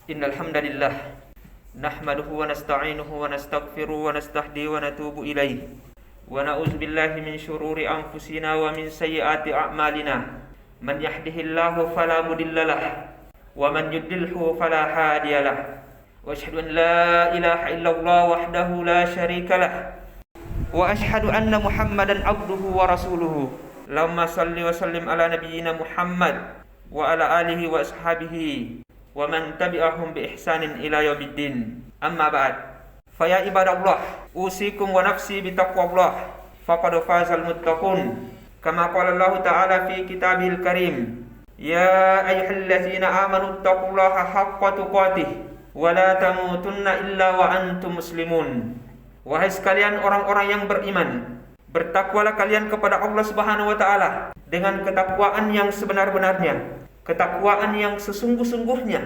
Innal hamdalillah nahmaduhu wa nasta'inuhu wa nastaghfiruhu wa nastahdihi wa natubu ilaih wa na'udzu billahi min syururi anfusina wa min sayyiati a'malina man yahdihillahu fala mudhillalah wa man yudlilhu fala hadiyalah wa asyhadu an la ilaha illallah wahdahu la syarikalah wa asyhadu anna Muhammadan abduhu wa rasuluhu. Allahumma shalli wa sallim ala nabiyyina Muhammad wa ala alihi wa ashabihi wa man tabi'ahum bi ihsanin ila yaumiddin. Amma ba'd. Fa ya ibadallah, usikum wa nafsi bi taqwallah. Faqad fazal muttaqun. Kama qala Allah Ta'ala fi kitabihil karim. Ya ayyuhallazina amanu taqullaha haqqa tuqatih wa la tamutunna illa wa antum muslimun. Wahai sekalian orang-orang yang beriman, bertakwalah kalian kepada Allah Subhanahu wa taala dengan ketakwaan yang sebenar-benarnya, ketakwaan yang sesungguh-sungguhnya,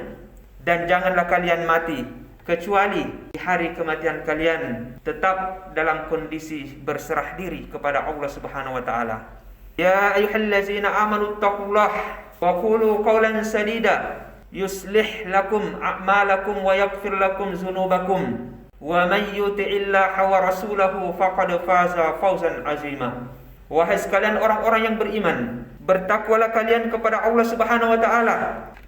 dan janganlah kalian mati kecuali di hari kematian kalian tetap dalam kondisi berserah diri kepada Allah Subhanahu wa taala. Ya ayyuhallazina amanu taqullaha wa qulu qawlan sadida yuslih lakum a'malakum wa yaghfir lakum dzunubakum wa may yuti'illaha wa rasulahu faqad faza fawzan 'azima. Wahai sekalian orang-orang yang beriman, bertakwalah kalian kepada Allah Subhanahu wa taala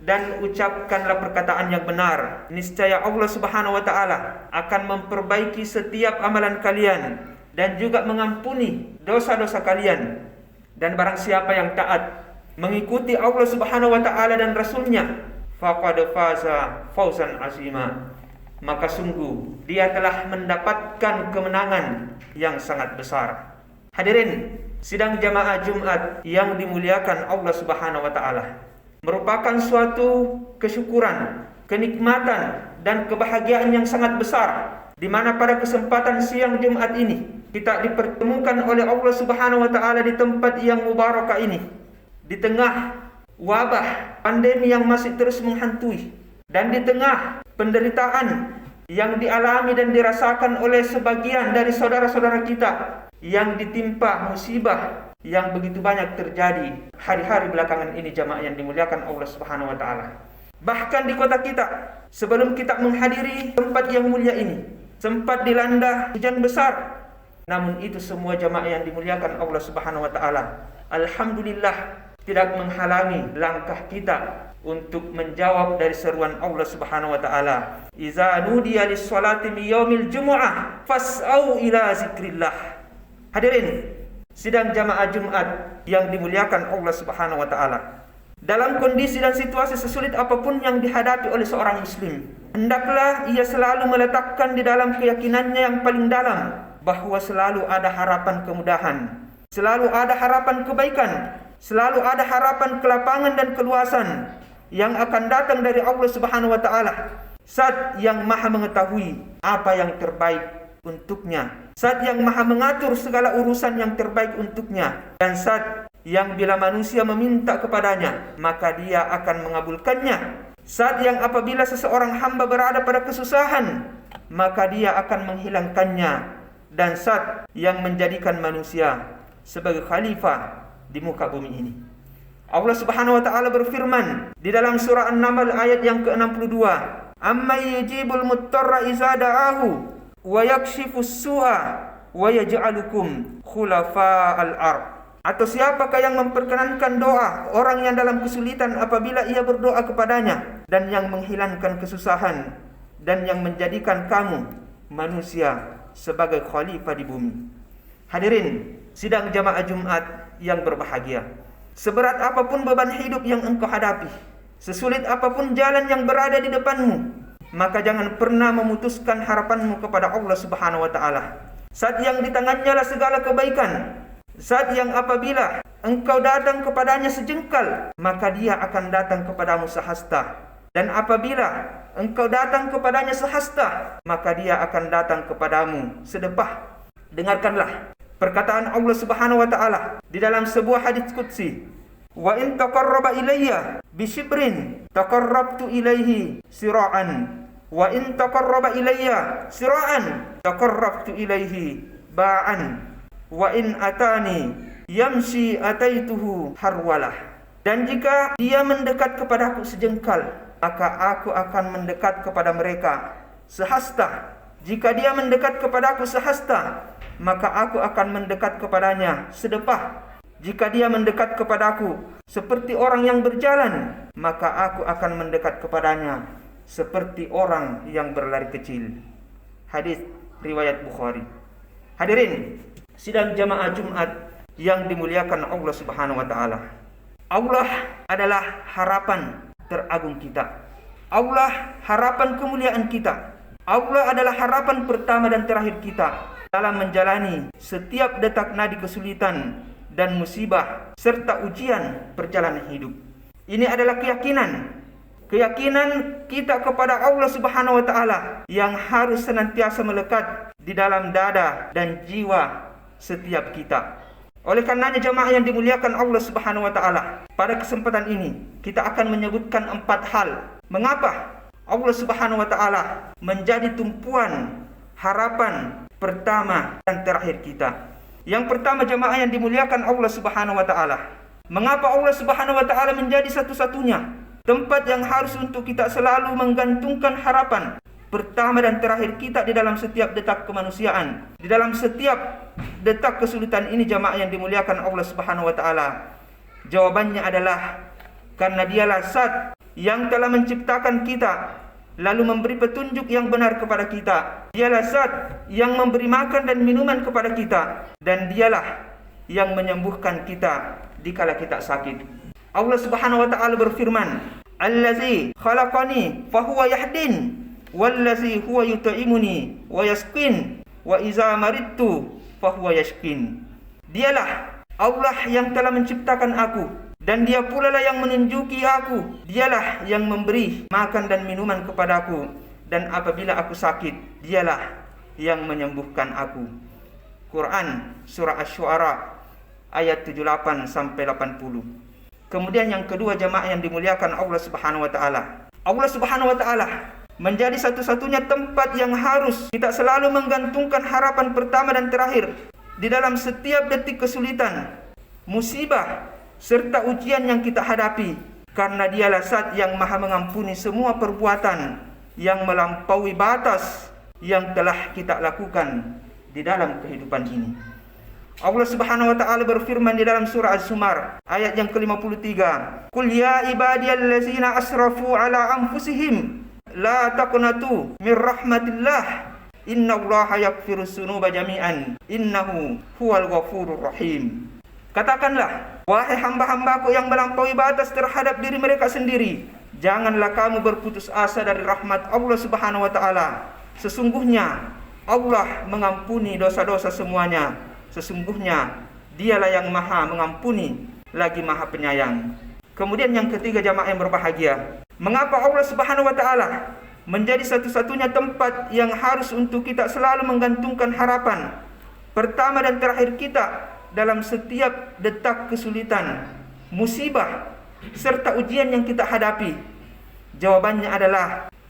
dan ucapkanlah perkataan yang benar. Niscaya Allah Subhanahu wa taala akan memperbaiki setiap amalan kalian dan juga mengampuni dosa-dosa kalian. Dan barang siapa yang taat mengikuti Allah Subhanahu wa taala dan rasulnya, faqad faza fawzan 'azima. Maka sungguh dia telah mendapatkan kemenangan yang sangat besar. Hadirin sidang jamaah Jumat yang dimuliakan Allah Subhanahu wa taala, merupakan suatu kesyukuran, kenikmatan dan kebahagiaan yang sangat besar di mana pada kesempatan siang Jumat ini kita dipertemukan oleh Allah Subhanahu wa taala di tempat yang mubarakah ini, di tengah wabah pandemi yang masih terus menghantui dan di tengah penderitaan yang dialami dan dirasakan oleh sebagian dari saudara-saudara kita yang ditimpa musibah yang begitu banyak terjadi hari-hari belakangan ini, jamaah yang dimuliakan Allah Subhanahu wa taala. Bahkan di kota kita, sebelum kita menghadiri tempat yang mulia ini, sempat dilanda hujan besar. Namun itu semua jamaah yang dimuliakan Allah Subhanahu wa taala, alhamdulillah tidak menghalangi langkah kita untuk menjawab dari seruan Allah Subhanahu wa taala. Iza nudiya lis-sholati min yaumil jumu'ah fas'au ila zikrillah. Hadirin sidang jamaah Jumat yang dimuliakan Allah Subhanahu wa taala, dalam kondisi dan situasi sesulit apapun yang dihadapi oleh seorang muslim, hendaklah ia selalu meletakkan di dalam keyakinannya yang paling dalam bahwa selalu ada harapan kemudahan, selalu ada harapan kebaikan, selalu ada harapan kelapangan dan keluasan yang akan datang dari Allah Subhanahu wa taala, Zat yang Maha mengetahui apa yang terbaik untuknya, Zat yang Maha mengatur segala urusan yang terbaik untuknya, dan Zat yang bila manusia meminta kepadanya maka dia akan mengabulkannya, Zat yang apabila seseorang hamba berada pada kesusahan maka dia akan menghilangkannya, dan Zat yang menjadikan manusia sebagai khalifah di muka bumi ini. Allah Subhanahu wa taala berfirman di dalam surah An-Naml ayat yang ke-62, "Amma yujibul muttarra iza da'ahu wa yakshifus su'a wa yaj'alukum khulafa'al ard." Atau siapakah yang memperkenankan doa orang yang dalam kesulitan apabila ia berdoa kepadanya, dan yang menghilangkan kesusahan, dan yang menjadikan kamu manusia sebagai khalifah di bumi. Hadirin sidang jamaah Jumat yang berbahagia, seberat apapun beban hidup yang engkau hadapi, sesulit apapun jalan yang berada di depanmu, maka jangan pernah memutuskan harapanmu kepada Allah Subhanahu wa taala. Saat yang di tangannya lah segala kebaikan, saat yang apabila engkau datang kepadanya sejengkal, maka dia akan datang kepadamu sehasta. Dan apabila engkau datang kepadanya sehasta, maka dia akan datang kepadamu sedepah. Dengarkanlah perkataan Allah Subhanahu wa taala di dalam sebuah hadits qudsi, "Wa in taqarraba ilayya bi shibrin taqarrabtu ilaihi sira'an wa in taqarraba ilayya sira'an taqarrabtu ilaihi ba'an wa in atani yamshi ataituhu harwalah." Dan jika dia mendekat kepadaku sejengkal, maka aku akan mendekat kepada mereka sehasta. Jika dia mendekat kepadaku sehasta, maka aku akan mendekat kepadanya sedepah. Jika dia mendekat kepadaku seperti orang yang berjalan, maka aku akan mendekat kepadanya seperti orang yang berlari kecil. Hadis riwayat Bukhari. Hadirin sidang jamaah Jumat yang dimuliakan Allah Subhanahu wa taala. Allah adalah harapan teragung kita. Allah harapan kemuliaan kita. Allah adalah harapan pertama dan terakhir kita dalam menjalani setiap detak nadi kesulitan dan musibah serta ujian perjalanan hidup. Ini adalah keyakinan kita kepada Allah Subhanahu wa taala yang harus senantiasa melekat di dalam dada dan jiwa setiap kita. Oleh karenanya jemaah yang dimuliakan Allah Subhanahu wa taala, pada kesempatan ini kita akan menyebutkan 4 hal mengapa Allah Subhanahu wa taala menjadi tumpuan harapan pertama dan terakhir kita. Yang pertama jemaah yang dimuliakan Allah Subhanahu wa taala, mengapa Allah Subhanahu wa taala menjadi satu-satunya tempat yang harus untuk kita selalu menggantungkan harapan pertama dan terakhir kita di dalam setiap detak kemanusiaan, di dalam setiap detak kesulitan ini jemaah yang dimuliakan Allah Subhanahu wa taala. Jawabannya adalah karena dialah Zat yang telah menciptakan kita lalu memberi petunjuk yang benar kepada kita. Dialah Zat yang memberi makan dan minuman kepada kita, dan dialah yang menyembuhkan kita dikala kita sakit. Allah Subhanahu wa taala berfirman, "Allazi khalaqani fahuwa yahdin, wallazi huwa yut'imuni wa yasqin, wa iza maridtu fahuwa yashqin." Dialah Allah yang telah menciptakan aku, dan dia pula lah yang menunjuki aku. Dialah yang memberi makan dan minuman kepadaku, dan apabila aku sakit, dialah yang menyembuhkan aku. Quran surah Asy-Syu'ara ayat 78 sampai 80. Kemudian yang kedua jemaah yang dimuliakan Allah Subhanahu wa taala. Allah Subhanahu wa taala menjadi satu-satunya tempat yang harus kita selalu menggantungkan harapan pertama dan terakhir di dalam setiap detik kesulitan, musibah serta ujian yang kita hadapi, karena dialah Zat yang maha mengampuni semua perbuatan yang melampaui batas yang telah kita lakukan di dalam kehidupan ini. Allah Subhanahu wa taala berfirman di dalam surah Az-Zumar ayat yang ke-53, "Qul ya ibadiyallazina asrafu ala anfusihim la taqnatu mir rahmatillah innallaha yaghfiruz dzunuba jami'an innahu huwal ghafurur rahim." Katakanlah, wahai hamba-hambaku yang melampaui batas terhadap diri mereka sendiri, janganlah kamu berputus asa dari rahmat Allah Subhanahu wa taala. Sesungguhnya Allah mengampuni dosa-dosa semuanya. Sesungguhnya dialah yang maha mengampuni lagi maha penyayang. Kemudian yang ketiga jamaah yang berbahagia, mengapa Allah Subhanahu wa taala menjadi satu-satunya tempat yang harus untuk kita selalu menggantungkan harapan pertama dan terakhir kita dalam setiap detak kesulitan, musibah serta ujian yang kita hadapi? Jawabannya adalah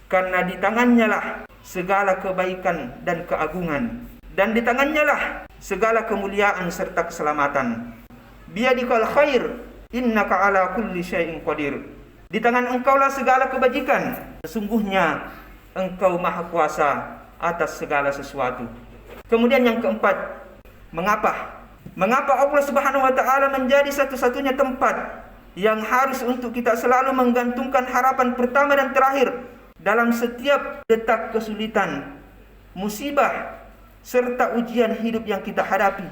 karena di tangannya lah segala kebaikan dan keagungan, dan di tangannya lah segala kemuliaan serta keselamatan. Biyadikal khair innaka ala kulli syai'in qadir. Di tangan engkau lah segala kebajikan, sesungguhnya engkau maha kuasa atas segala sesuatu. Kemudian yang keempat, mengapa Allah Subhanahu wa taala menjadi satu-satunya tempat yang harus untuk kita selalu menggantungkan harapan pertama dan terakhir dalam setiap detak kesulitan, musibah serta ujian hidup yang kita hadapi?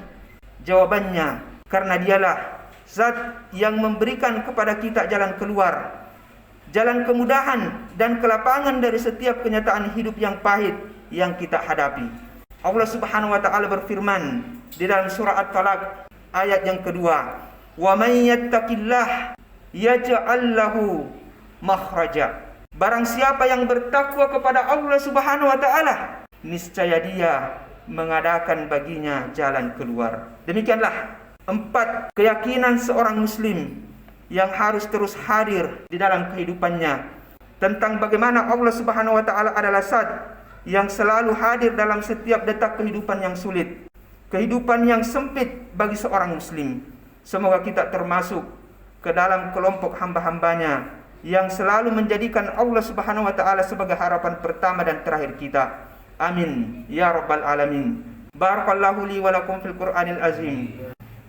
Jawabannya, karena dialah Zat yang memberikan kepada kita jalan keluar, jalan kemudahan dan kelapangan dari setiap kenyataan hidup yang pahit yang kita hadapi. Allah Subhanahu wa taala berfirman di dalam surah At-Talaq ayat yang kedua, "Wa may yattaqillah yaj'al lahu makhraja." Barang siapa yang bertakwa kepada Allah Subhanahu wa taala, niscaya dia mengadakan baginya jalan keluar. Demikianlah 4 keyakinan seorang muslim yang harus terus hadir di dalam kehidupannya tentang bagaimana Allah Subhanahu wa taala adalah Zat yang selalu hadir dalam setiap detak kehidupan yang sulit, kehidupan yang sempit bagi seorang muslim. Semoga kita termasuk ke dalam kelompok hamba-hambanya yang selalu menjadikan Allah Subhanahu wa taala sebagai harapan pertama dan terakhir kita. Amin ya rabbal alamin. Barakallahu li wa lakum fil Qur'anil azim.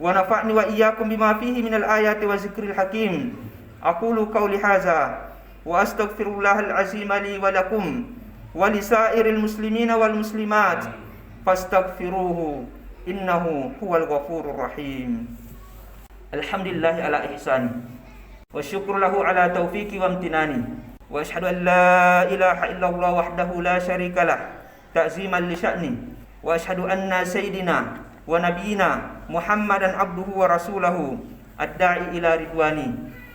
Wa nafa'ni wa iyyakum bima fihi minal ayati wa zikril hakim. Aqulu qawli hadza wa astaghfirullahal azim li wa lakum wa lisairil muslimina wal muslimat fastaghfiruhu innahu huwal ghafurur rahim. Alhamdulillah ala ihsani wa syukru lahu ala taufiqi wa amtinani wa asyhadu an la ilaha illallah wahdahu la syarikalah ta'ziman li sya'ni wa asyhadu anna sayyidina wa nabiyyina Muhammadan abduhu wa rasulahu ad-da'i ila ridwani.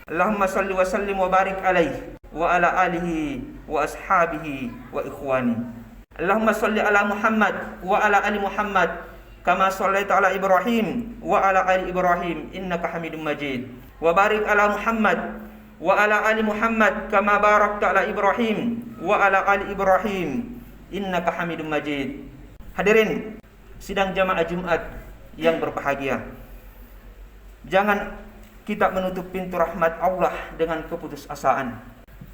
Allahumma salli wa sallim wa barik alaihi wa ala alihi wa ashabihi wa ikhwani. Allahumma salli ala Muhammad wa ala ali Muhammad kama shallaita ala Ibrahim wa ala ali Ibrahim innaka Hamidum Majid. Wa barik ala Muhammad wa ala ali Muhammad kama barakta ala Ibrahim wa ala ali Ibrahim innaka Hamidum Majid. Hadirin sidang jamaah Jumat yang berbahagia, jangan kita menutup pintu rahmat Allah dengan keputusasaan.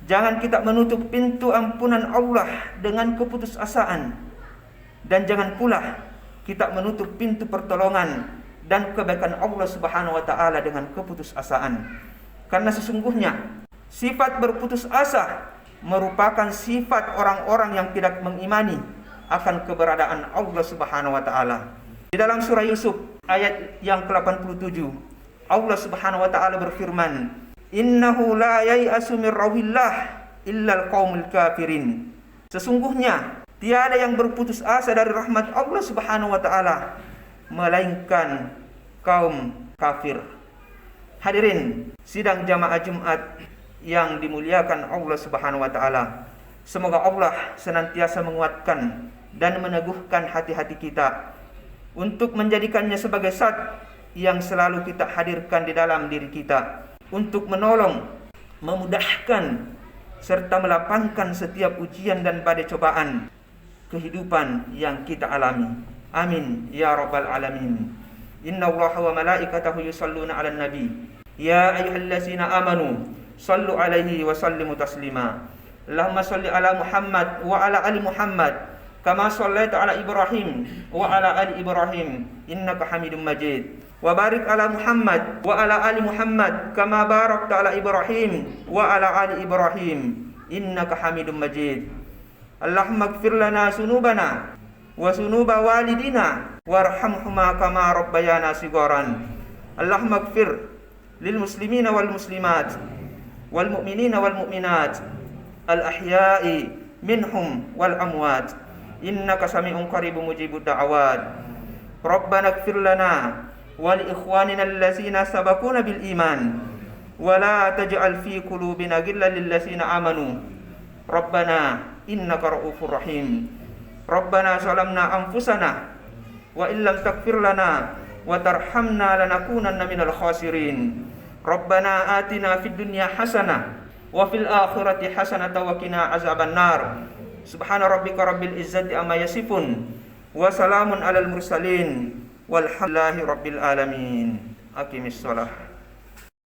Jangan kita menutup pintu ampunan Allah dengan keputusasaan. Dan jangan pula kita menutup pintu pertolongan dan kebaikan Allah Subhanahu wa taala dengan keputusasaan. Karena sesungguhnya sifat berputus asa merupakan sifat orang-orang yang tidak mengimani akan keberadaan Allah Subhanahu wa taala. Di dalam surah Yusuf ayat yang ke-87, Allah Subhanahu wa taala berfirman, "Innahu la yai'asu mir rauhillah illal qaumul kafirin." Sesungguhnya tiada yang berputus asa dari rahmat Allah Subhanahu wa taala melainkan kaum kafir. Hadirin sidang jamaah Jumat yang dimuliakan Allah Subhanahu wa taala, semoga Allah senantiasa menguatkan dan meneguhkan hati-hati kita untuk menjadikannya sebagai zat yang selalu kita hadirkan di dalam diri kita, untuk menolong, memudahkan, serta melapangkan setiap ujian dan badai cobaan kehidupan yang kita alami. Amin ya rabbal alamin. Innallaha wa malaikatahu yusholluna 'alan nabi. Ya ayyuhallazina amanu shallu 'alaihi wa sallimu taslima. Allahumma shalli ala Muhammad wa ala ali Muhammad kama shallaita ala Ibrahim wa ala ali Ibrahim innaka Hamidum Majid. Wa barik ala Muhammad wa ala ali Muhammad kama barakta ala Ibrahim wa ala ali Ibrahim innaka Hamidum Majid. Allahumma ighfir lana sunubana wa sunuba walidina warhamhuma kama rabbayana shigaran. Allahumma ighfir lil muslimina wal muslimat wal mu'minina wal mu'minat al ahya'i minhum wal amwat innaka sami'un qaribun mujibud da'awat. Rabbana ighfir lana wa li ikhwanina allazina sabaquna bil iman wa la taj'al fi qulubina ghillan lil ladzina amanu Rabbana innaka ra'ufur rahim. Rabbana zalamna anfusana wa illam taghfir lana wa tarhamna lanakunanna minal khasirin. Rabbana atina fid dunya hasanah wa fil akhirati hasanah wa qina azaban nar. Subhana rabbika rabbil izzati amma yasifun wa salamun alal mursalin walhamdulillahi rabbil alamin. Aqimis shalah.